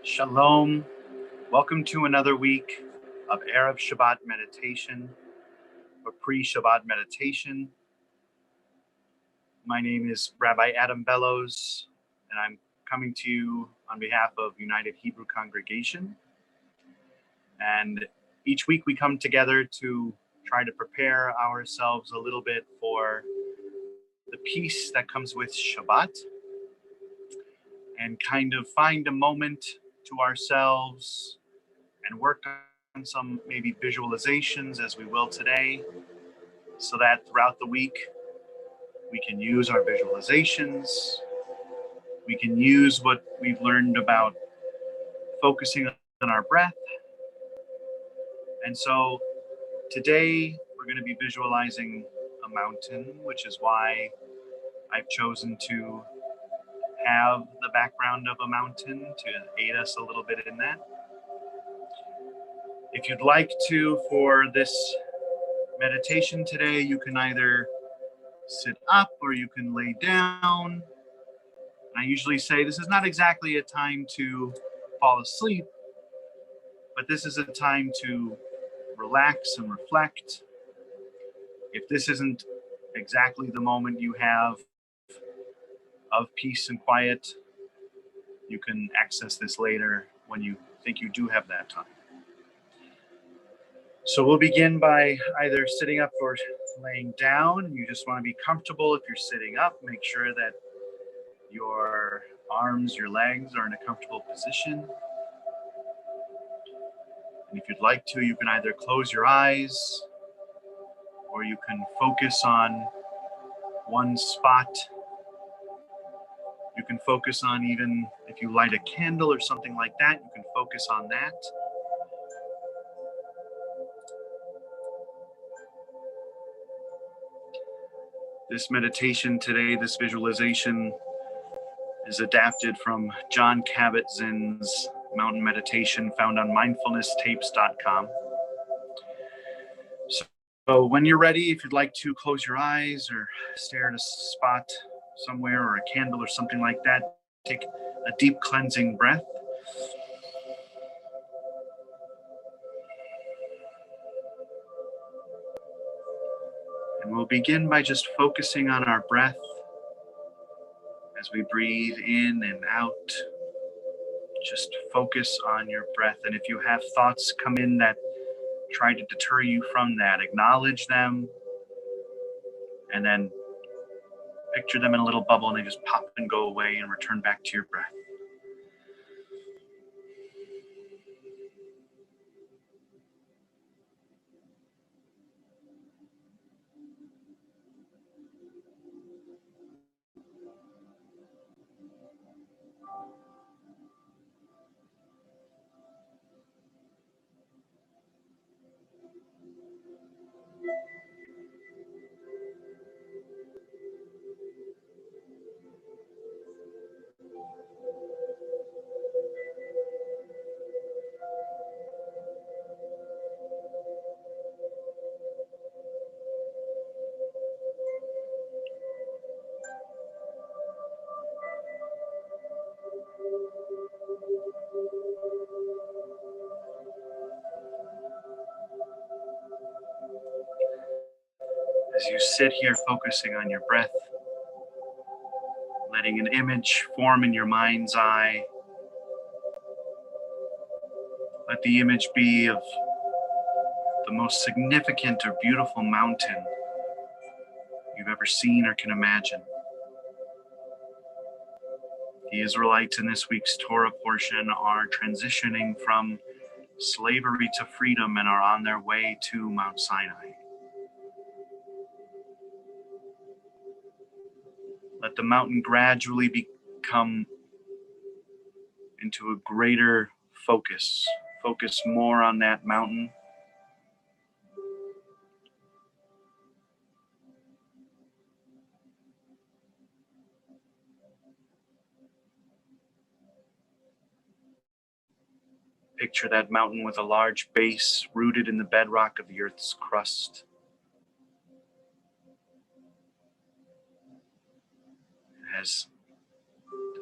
Shalom. Welcome to another week of Erev Shabbat meditation or pre-Shabbat meditation. My name is Rabbi Adam Bellows, and I'm coming to you on behalf of United Hebrew Congregation. And each week we come together to try to prepare ourselves a little bit for the peace that comes with Shabbat and kind of find a moment to ourselves and work on some maybe visualizations as we will today, so that throughout the week we can use our visualizations, we can use what we've learned about focusing on our breath. And so today we're going to be visualizing a mountain, which is why I've chosen to have the background of a mountain to aid us a little bit in that. If you'd like to, for this meditation today, you can either sit up or you can lay down. I usually say this is not exactly a time to fall asleep, but this is a time to relax and reflect. If this isn't exactly the moment you have of peace and quiet, you can access this later when you think you do have that time. So we'll begin by either sitting up or laying down. You just want to be comfortable. If you're sitting up, make sure that your arms, your legs are in a comfortable position. And if you'd like to, you can either close your eyes or you can focus on one spot. You can focus on, even if you light a candle or something like that, you can focus on that. This meditation today, this visualization, is adapted from John Kabat-Zinn's mountain meditation found on mindfulnesstapes.com. So when you're ready, if you'd like to close your eyes or stare at a spot somewhere or a candle or something like that, take a deep cleansing breath. And we'll begin by just focusing on our breath as we breathe in and out. Just focus on your breath. And if you have thoughts come in that try to deter you from that, acknowledge them and then picture them in a little bubble and they just pop and go away and return back to your breath. As you sit here focusing on your breath, letting an image form in your mind's eye, let the image be of the most significant or beautiful mountain you've ever seen or can imagine. The Israelites in this week's Torah portion are transitioning from slavery to freedom and are on their way to Mount Sinai. Let the mountain gradually become into a greater focus. Focus more on that mountain. Picture that mountain with a large base rooted in the bedrock of the earth's crust. It has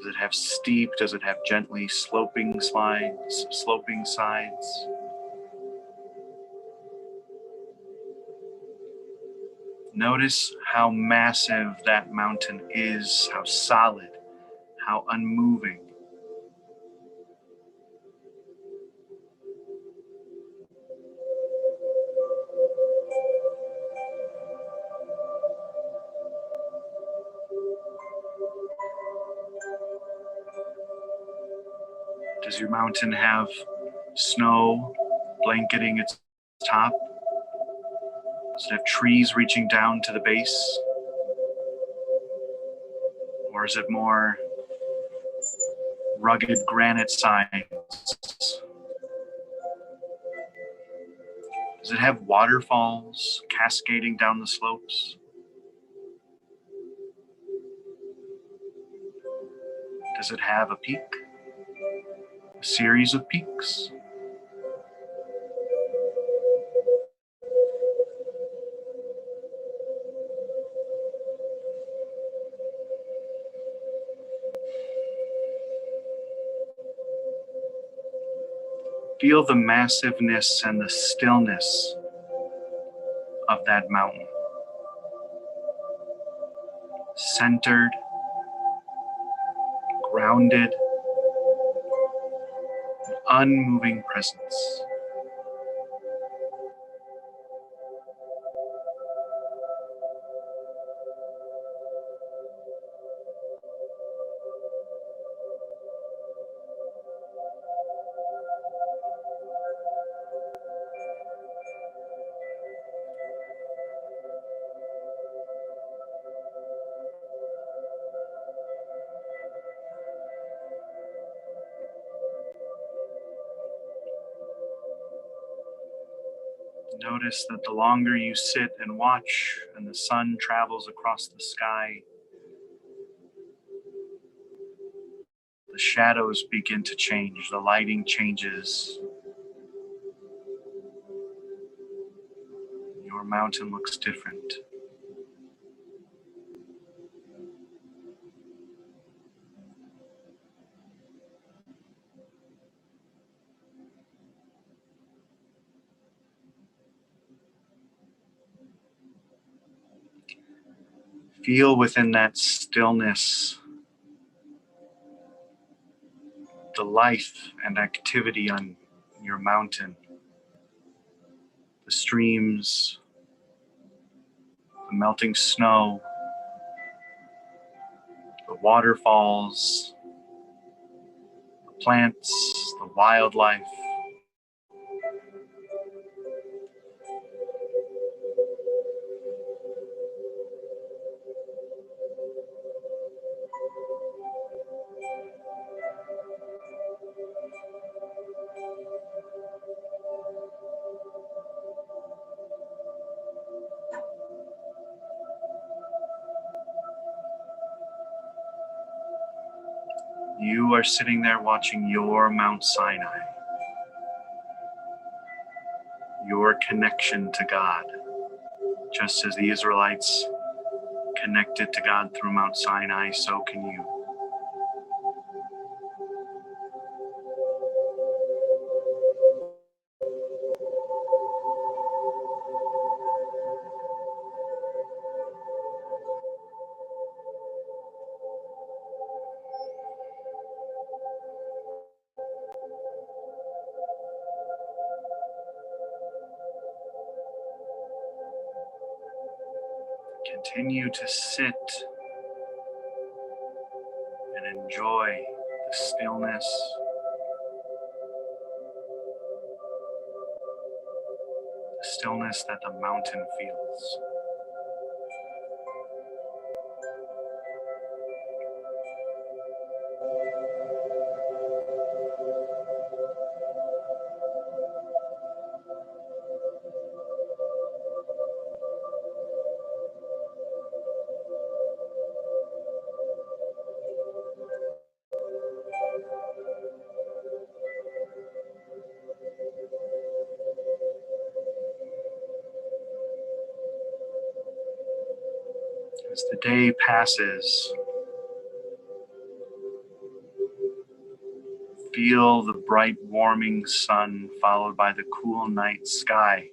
Does it have steep? Does it have gently sloping sides? Notice how massive that mountain is, how solid, how unmoving. Does your mountain have snow blanketing its top? Does it have trees reaching down to the base? Or is it more rugged granite sides? Does it have waterfalls cascading down the slopes? Does it have a peak? A series of peaks? Feel the massiveness and the stillness of that mountain. Centered, grounded, unmoving presence. Notice that the longer you sit and watch and the sun travels across the sky, the shadows begin to change, the lighting changes. Your mountain looks different. Feel within that stillness the life and activity on your mountain. The streams, the melting snow, the waterfalls, the plants, the wildlife. You are sitting there watching your Mount Sinai, your connection to God, just as the Israelites connected to God through Mount Sinai, so can you. Continue to sit and enjoy the stillness, that the mountain feels. As the day passes, Feel the bright, warming sun followed by the cool night sky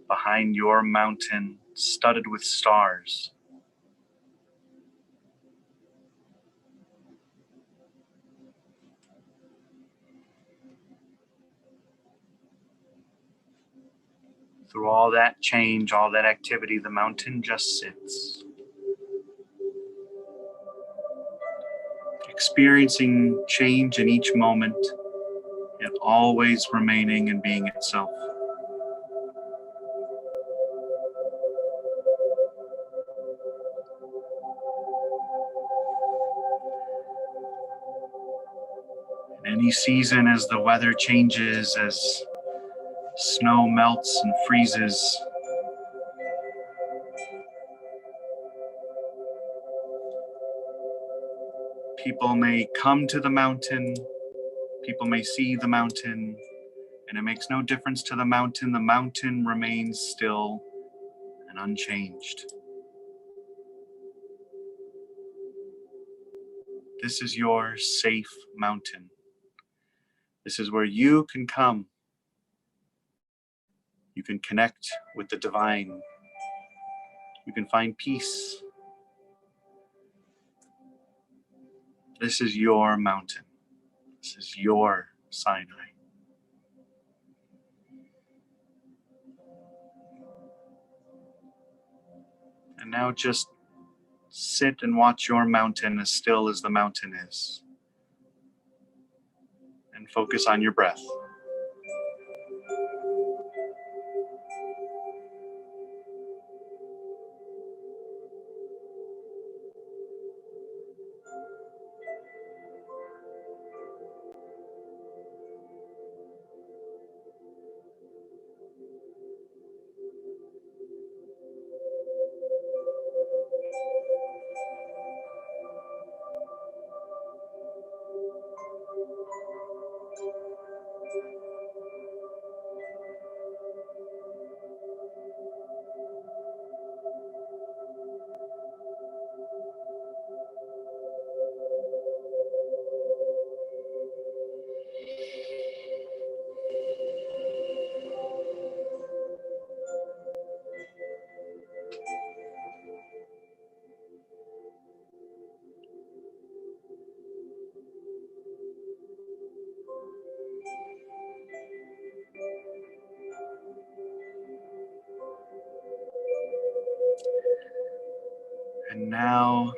behind your mountain, studded with stars. Through all that change, all that activity, the mountain just sits, experiencing change in each moment, yet always remaining and being itself. In any season, as the weather changes, as snow melts and freezes, people may come to the mountain, people may see the mountain, and it makes no difference to the mountain remains still and unchanged. This is your safe mountain. This is where you can come. You can connect with the divine. You can find peace. This is your mountain. This is your Sinai. And now just sit and watch your mountain as still as the mountain is. And focus on your breath. And now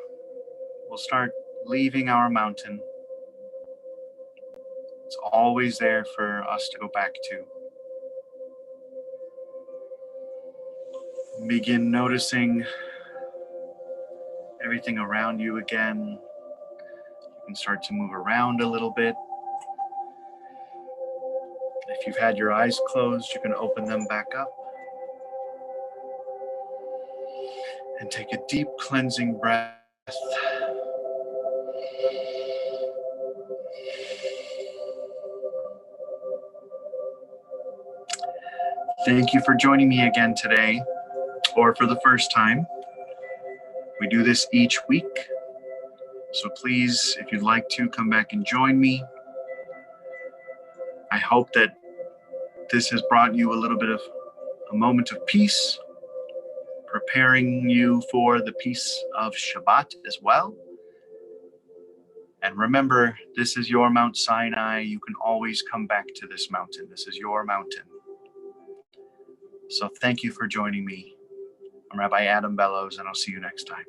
we'll start leaving our mountain. It's always there for us to go back to. Begin noticing everything around you again. You can start to move around a little bit. If you've had your eyes closed, you can open them back up. And take a deep cleansing breath. Thank you for joining me again today, or for the first time. We do this each week, so please, if you'd like to, come back and join me. I hope that this has brought you a little bit of a moment of peace, preparing you for the peace of Shabbat as well. And remember, this is your Mount Sinai. You can always come back to this mountain. This is your mountain. So thank you for joining me. I'm Rabbi Adam Bellows, and I'll see you next time.